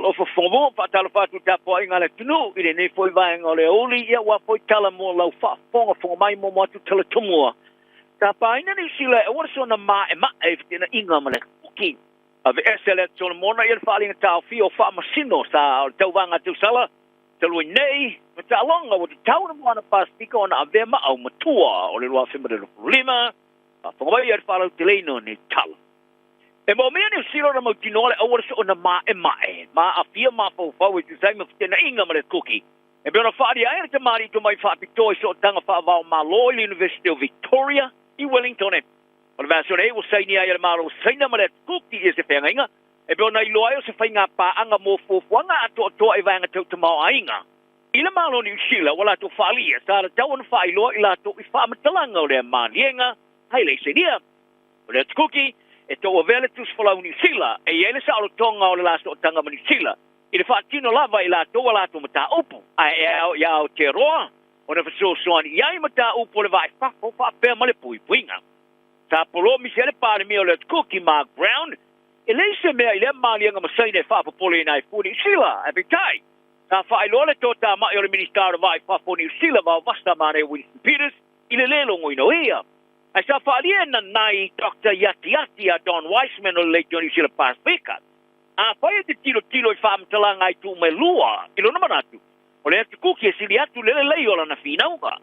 talo fa fomo fa talo fa tu tapo inga le tunu ile nei foi vai ngole oli ia wa foi tala mo lau fa fonga mai mo tu tala tumua ta pa ina ni sila e wor so na ma e tina inga male kuki ave SL so mona il fa linga ta fio fa masino sa tau vanga tu sala talo nei ta longa wo tau mo na pas piko na ave ma au matua o le wa fe mele lima fa vai il fa lo teleno ni tala e mo me ni silo na mo tinole o so na ma a fia ma fo fo tu sai mo tena inga male kuki e be na fa dia e te mari to mai fa pito so tanga fa va ma lo University of Victoria I Wellington e o va so nei o sai ni ai ma lo sai na male kuki e se penga inga e be na ilo ai o se fa inga pa anga mo fo anga to e vanga to ma ainga ila ma lo ni sila wala to fa lia sa ta on fa ilo ila to I fa matalanga o le ma lienga hai le se dia o le kuki e to o vele tus folau ni sila e ele sa o tonga o le laso o tanga mani sila i le whaatino lava I la to mata upu ai ya o te roa o na faso soani iai mata upu le vai whafo whapea male pui puinga sa polo mi se le pare mi o le cookie Mark Brown e le se mea I le malianga masaine whafo pole nai funi sila e bitai sa whailo le tota mai o le ministara vai whafo ni sila va vasta mane Winston Peters I le lelo ngoino ia ai sa whaaliena nai Dr. Yati a Don Weissman o le Johnny Sila Pasifika. A whaia te tilo I whaamtalanga ai tu me lua, ilo na manatu. O le atu kuki e sili atu lele lei ola na whinaunga.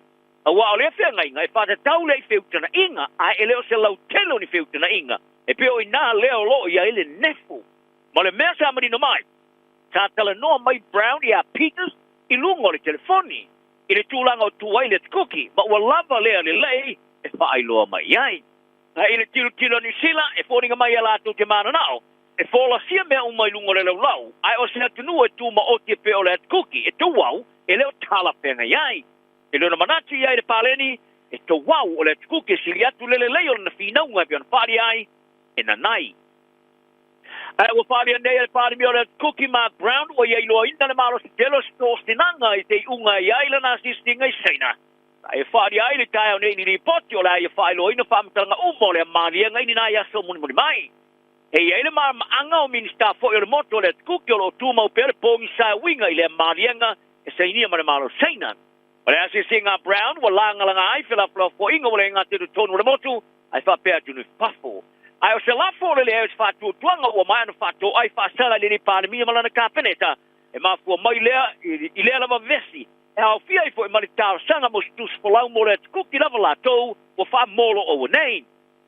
A wa o le awhia ngai ngai whata tau lei whiutana inga, a e leo se lau telo ni whiutana inga. E peo I nā leo lo I a ele nefu. Ma le mea sa marino mai. Sa tala noa mai Brown I a Peters, I lungo le telefoni. I le tūlanga o tuai le kuki, ma ua lava lea le lei, e whaailoa mai ai. Na ile tilo ni sila, e whoringa mai ala atu te mana nao. E whola sia mea umai lungo le lau. Ai o sina tunua e tūma o te peo le at kuki. E tō wau, e leo tala penga iai. E leo na manatu iai le paleni, e tō wau o le at kuki. E sili atu lele leo na whinaunga pion whaari ai, e na nai. Ai o whaari anei le pāri mi o le at kuki Mark Brown, o iai loa ina le maro si telo sto stinanga I te unga iai la nasi stinga I seina. E whaari ai le tai au nei ni ripoti o la ia whaelo ina whaamtalanga umo le maria ngai ni nai aso muni mai. E ia le maa anga o minista fo I le moto le kuki o lo tūmau pere pōngi sa winga I le maria nga e sa inia mare malo seina. O le ase singa Brown wa langa langa ai whila fo inga o le ngate tu tonu le motu ai whapea tunu pafo. Ai o se lafo le eos whātua tuanga o mai anu whātua ai whaasala le ni pāre mia malana kāpeneta e mafua mai lea I lea lava vesi. E au fia I fo I maritao sanga mo stus folau mo le kuki lava la tou o wha molo o nei.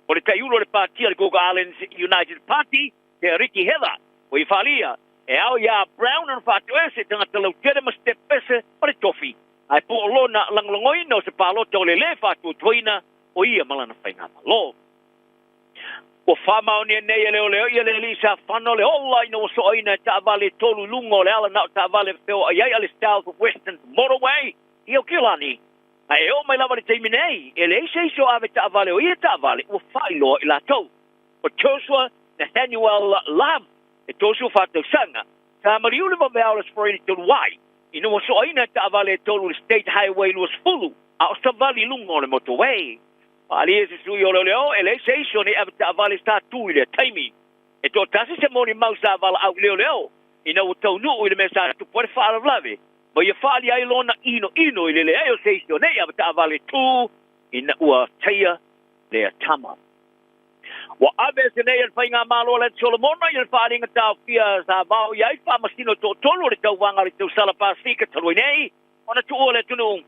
O le taiulo le pātia le Gogo Islands United Party, te Ricky Heather, o I whalia. E au ia Brown an whātua ese tangata lau tere ma step pese pa le tofi. Ai po o lona langlongoina o se pālota o le le whātua tuina o ia malana whainga malo. O whamao ni nei e leo ia le lisa whano le ola ina o so aina ta avale tolu lungo le ala nao ta avale feo ai ale styles of Western Motorway I o kilani. A e o mai lava le teimi nei e le eise iso ave ta avale o ia ta avale o whailo I la tau. O Joshua Nathaniel Love e Joshua whatau sanga sa mariule ma mea ola sporeni tolu wai ina o so aina ta avale tolu le State Highway luas fulu a o sa vali lungo le motorway. Ali e se sui o leo, e le se iso ne avita avale sta tui le taimi. E to tasi se moni mausa avala au leo. Ina o tau nuu ile mesa tu pore whaala vlave. Ma ia whaali ai lona ino ile le eo se iso ne avita avale tu ina ua teia le tama. Wa abe se ne il whainga malo le Solomona il whaali inga tau fia sa vau iai whamasino to tolu le tau wanga le tau sala pasifika taloi nei. Ona tu o le tunu.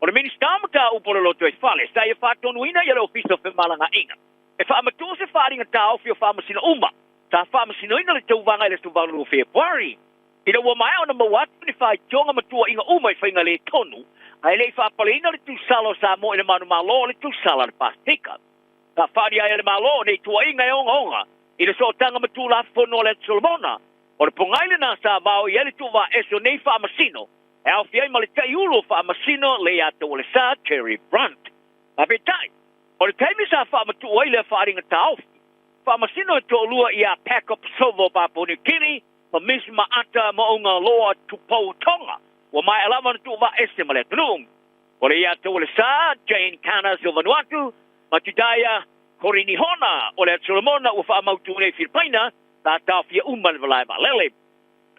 O le minister mata upolo loto e fale, sa ia whātonu ina ia le ofiso whi malanga inga. E whaamatua se whāringa tāo whio whaamasina uma, sa whaamasina ina le tauvanga i le tuvalu o February. Ina ua mai ona mawatu ni whai tionga matua inga uma I whainga le tonu, ai le whaapale ina le tūsalo sa mo ina manu malo le tūsala le pastika. Sa whaari ai le malo ne tua inga e onga, ina so tanga matu la whono le Solomona, o le pongaile na sa vau i ele tuva eso nei whaamasino, e au fiai ma le taiulo whaamasino le ato o le sa Terry Brunt. A betai, o le taimi sa whaamatu ai le whaaringa taufi. Whaamasino e tō lua I a pack-up sovo Papua New Guinea, ma misma ata ma o ngā loa tupou tonga, wa mai alama na tuwa ese ma le tunung. O le ato o le sa Jane Canas o Vanuatu, ma tudaya Korini Hona, o le Solomona ua whaamautu nei Filipina, ta tawhia umal valai ma lele.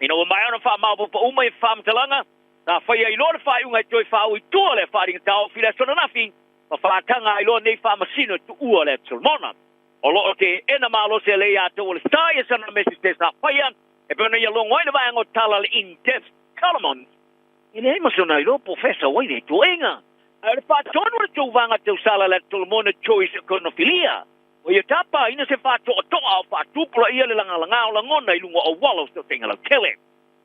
Ina o mai ana fa ma po uma e fa mtalanga. Na fa ia ilo fa unga toi fa u to le fa ring tau fila sona na fi. Ma fa tanga ilo nei fa masino tu u le tsulmona. O lo te ena malo se le ya to le stai sana mesi te sa fa ia. E pena ia longo ina va ngo tala in depth Solomon. Ina e masona ilo professor wai le to enga. Ai fa tonu tu vanga te sala le tsulmona choice konofilia. O ia tapa ina se fa to au fa tupula ia le langa o langona ilungo o walo so tenga la tele.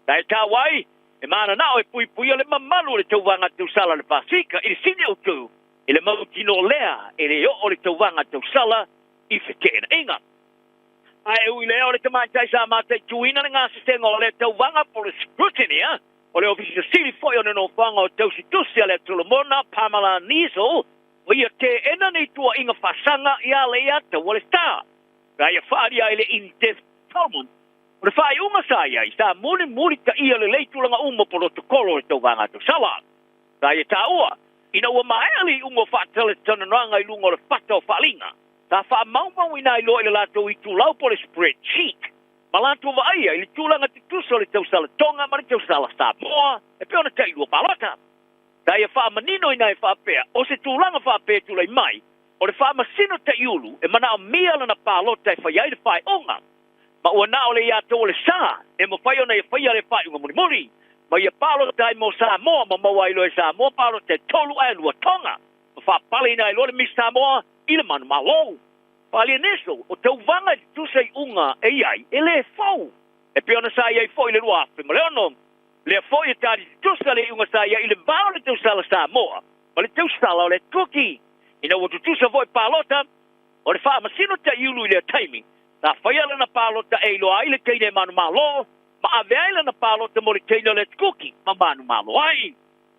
Dai ta wai e mana na o pui le mamalu le tauanga te sala le pasika i sine o tu i le mautino lea e le o le tauanga te sala i fete ina inga. Ai ui le o le tamaitai sa matai tuina le ngā sistenga o le tauanga po le scrutiny o le ofisi sili foi o no whanga o tausi tusi a le tulamona Pamela Niso o ia te ena nei tua inga whasanga i a le ia te wale star. Rai a whaari ai le in-depth Solomon. O le whaai unga sa iai, sa muni ta ia le leitulanga uma po roto kolo le tau vanga tu sala. Rai a ta ua, ina ua maeli unga whaatele tanananga i lunga o le whata o whalinga. Ta wha maumau ina i loa i le lato i tu lau po le spreadsheet. Ma lato wa aia i le tulanga te tuso le tau sala tonga ma le tau sala Samoa e peona te ilua palota. Dai e wha manino ina e wha pēr, o se tūlanga wha pēr tūlei mai, o le wha masino te iulu, e mana o mia lana pālota e whaiai le whai onga. Ma ua na o le ia tō le sā, e mo whai ona e whaia le whai unga muri. Ma ia pālota e mo Samoa, ma maua ilo e Samoa, pālota e tolu e lua tonga. Ma wha pale ina e lo le mi Samoa, i le manu malo. Pali neso, o tau vanga i tusei unga e iai, e le fau. E peona sa iai fo i le lua afi, ma le ono, le foi e tari tusa le unga sa ia i le bao le tau sala Samoa, ma le tau sala o le tuki. Ina o tutusa foi palota, o le wha masino te iulu i le taimi, na whaiala na palota e ilo ai le teine manu malo, ma aveaila na palota mo le teine le tuki, ma manu malo ai.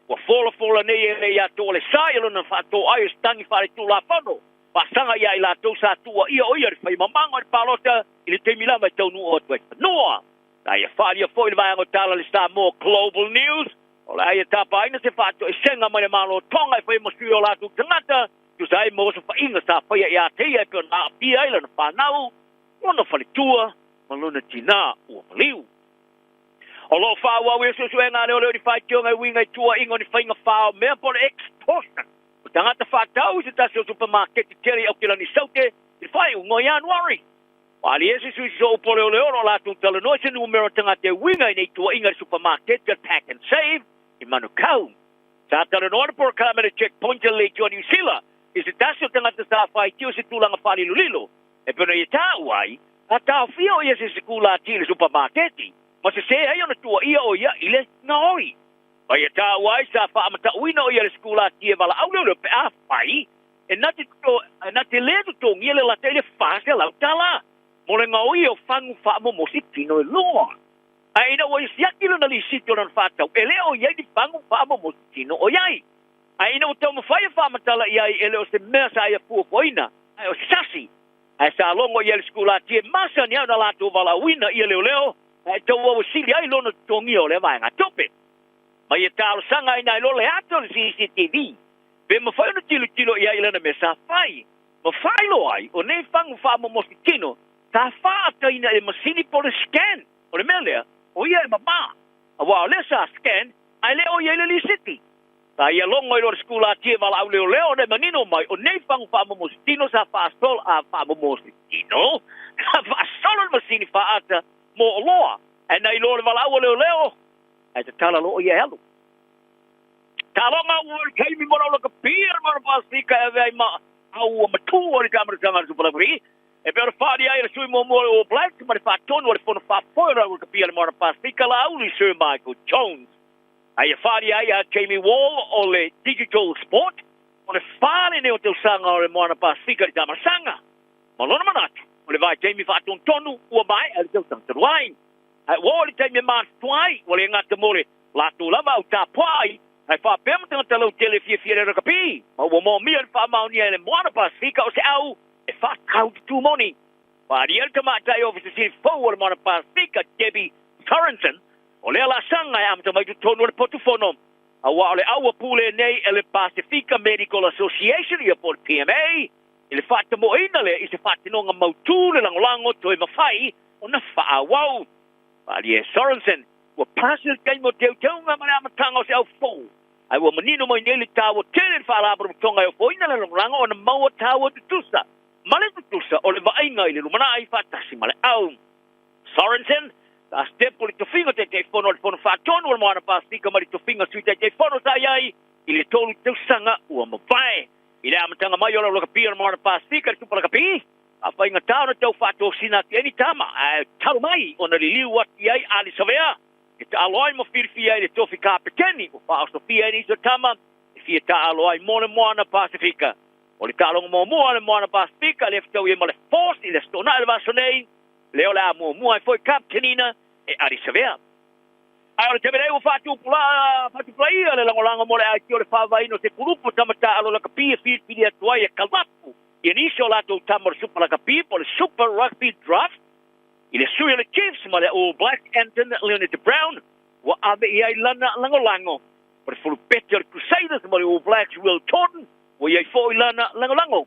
Wa fola nei e le ia tō le sailo na whato ai o stangi whare tū la whano, pa sanga ia i la tau sa tua ia o ia le whai mamanga le palota i le teimi lama e tau nu o tuai whanoa. Ai e wharia foi le vaiango tala le Samoa Global News. O le ai e tapa aina se whato e senga mai le malo tonga e whai mosui o latu tangata. Tu sa ai mosa whainga sa whaia i a teia e pio na apia ila na whanau. Ona whalitua, maluna tina ua maliu. O lo whaua ue susu e ngā leo di whai tionga i winga i tua ingo ni whainga whao mea po le extortion. O tangata whatau se tasi o supermarket i teri au kila ni saute i whai ungo Januari. Ali ese sui so pole ole oro la tu tala no se numero tanga te winga nei tua inga supermarket just pack and save in Manukau. Sa tala no por kamera checkpoint le jo New Zealand is it daso tanga te sa fai tio se tulanga fali lulilo. E pena i ta uai a ta fio i ese sekula ti le supermarket. Ma se ai ona tua ia o ia ile noi. Ai ta uai sa fa amata uino ia le sekula ti vala au le pe a fai e nati le to ngiele la tele fa se la tala. Mo le ngau o fangu wha mo mositi no e loa. Ai na o isiaki lona li siti o nan whatau. E leo iai di fangu wha mo mositi no o iai. Ai na o tau mawhaia whamatala iai e leo se mea sa ia pua poina. Ai o sasi. Ai sa longo iai le skula tie masa ni au na lato wala wina ia leo. Ai tau o sili ai lona tongi o le vaenga tope. Ma ia talo sanga ina ilo le ato le CCTV. Pe mawhaia no tilo iai lana me sa whai. Mawhai lo ai o ne fangu wha mo mositi no. Ta whaata ina e masini po le scan. O le mea lea, o ia e mama. A wao le sa scan, ai leo ia le li city. Ta ia longo i lor skula tie wala au leo ne manino mai, o nei whangu wha momositino sa whaastol a wha momositino. Sa whaastol le masini whaata mo o loa. E nei lor wala au leo. E te tala lo o ia helu. Ta longa ua keimi mora o ka pia mora pasika e vei ma au matu o le kamera tanga supalagri. E pera whaari ai sui mo o Blacks, ma le whaatonu o le whona whapoira o ka pia le mora pasika la auli Sir Michael Jones. Ai e whaari ai a Jamie Wall o le Digital Sport, o le whaare ne o te usanga o le mora pasika i tamasanga. Ma lona manatu, o le vai Jamie whaatonu tonu, ua mai a le tau tangtaruain. Ai wō le taimi maas tuai, o le ngata mo le latu lava au tāpuai, ai whapema tangatalo tele fia le rakapi, ma ua mō mia le whaamauni ai le mora pasika o se au, e whakau te tūmoni. Wāri el tamatai ofisa si fau o le mona pasika Debbie Torrenson, o le ala sanga e amta mai tu tonu o le potufono. A wa o le aua pule nei e le Pacifica Medical Association i a po le PMA, i le whata mo ina le i se whatinonga mautu le langolango to e mawhai o na wha wau. Pali Sorensen, wa passes game mo teu nga mana tanga se au fo. Ai wa menino mo nele tawo tele fala bro tonga o ina le longa o na mau tawo tusa. Male tusa o le va inga ile lumana ai fatasi male au. Sorensen, da step poli to finger te fono fa tono o mana pasika mali to finger suite te fono sai ai ile tolu tusanga o mo vai. Ile amatanga mai o lo ka pia mana pasika tu para ka pi. Apa inga tau na tau fato sina ni tama tau mai ona li liu wat ai ali savea ita aloi mo firfia ile tofi kapiteni o fa so fia ni so tama fia ta aloi mona pasifika o le talong mo mona pasifika le fto ye mo le force ile sto na le vasonei le ola mo ai foi kapitenina e ali savea ai o te vere o fatu plai le langolango mo le ai o le fa vai no te grupo tamata alo la kapia firfia tuai e kalmapu Initial lato tamor super like a people super rugby draft. Il est sur le Chiefs, maar de All Black Anton Leonard Brown. Wat abe jij lango. Maar voor Peter Crusaders, maar de All Blacks Will Thornton. Waar jij voor lango.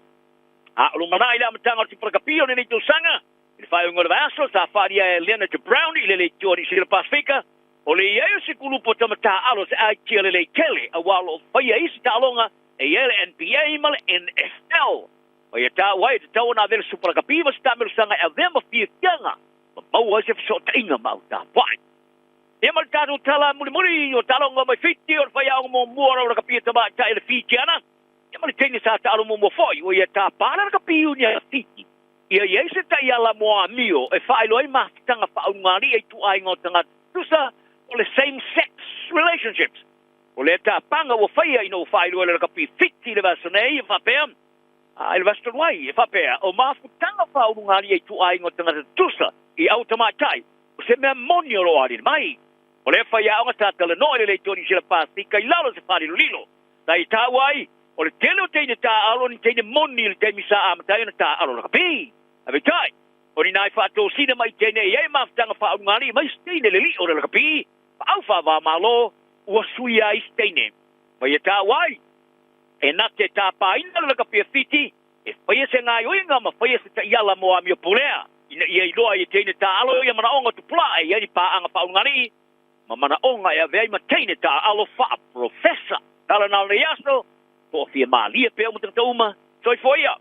Lumana ila matang super kapio ni nito sanga. Il fa un gol vaso sa faria Leonard Brown il le Jordi Sir Pacifica. Ole jij se kulupo tamata alos a le Kelly a walo fa jij sta longa e NPA mal NFL. Oye ta wai ta ona del super kapiva sta mel sanga e vema fianga. Mau ase so tinga mau ta. Pai. E mal ta tala muri o talonga mai fiti o fa ya mo mo kapita ba ta ele fitiana. E mal teni sa ta mo foi. Oye ta para kapiu ni fiti. E ese ta ya la mo amio e fa loi ma tanga fa ngari e tu ai ngotanga. Tusa o le same sex relationships. Ole ta panga o fa ya no fa loi kapi fiti le vasone fa pem. Il va sto wai e fa per o ma futanga fa un ngari e tu ai ngotanga tusa I automatai se me monio lo ari mai o le fa ya o sta tele no le tori se la pasti kai lalo se fari lilo dai ta wai o le telo te ta alo ni te moni le te misa am ta ta alo la pi ave tai o ni nai fa to sina mai te ne e ma futanga fa un ngari mai stine le li o la pi au fa va malo o suia stine vai ta wai e na te tapa ina la kapia fiti e fai se ngai oinga ma fai se ta yala mo a mi pulea ina ia iloa i teine ta alo ia mana onga tu plai ia ni pa anga pa ungari ma mana onga ia vei ma teine ta alo fa professor tala na le yaso to fia ma lia pe mo tanga uma soi foi ia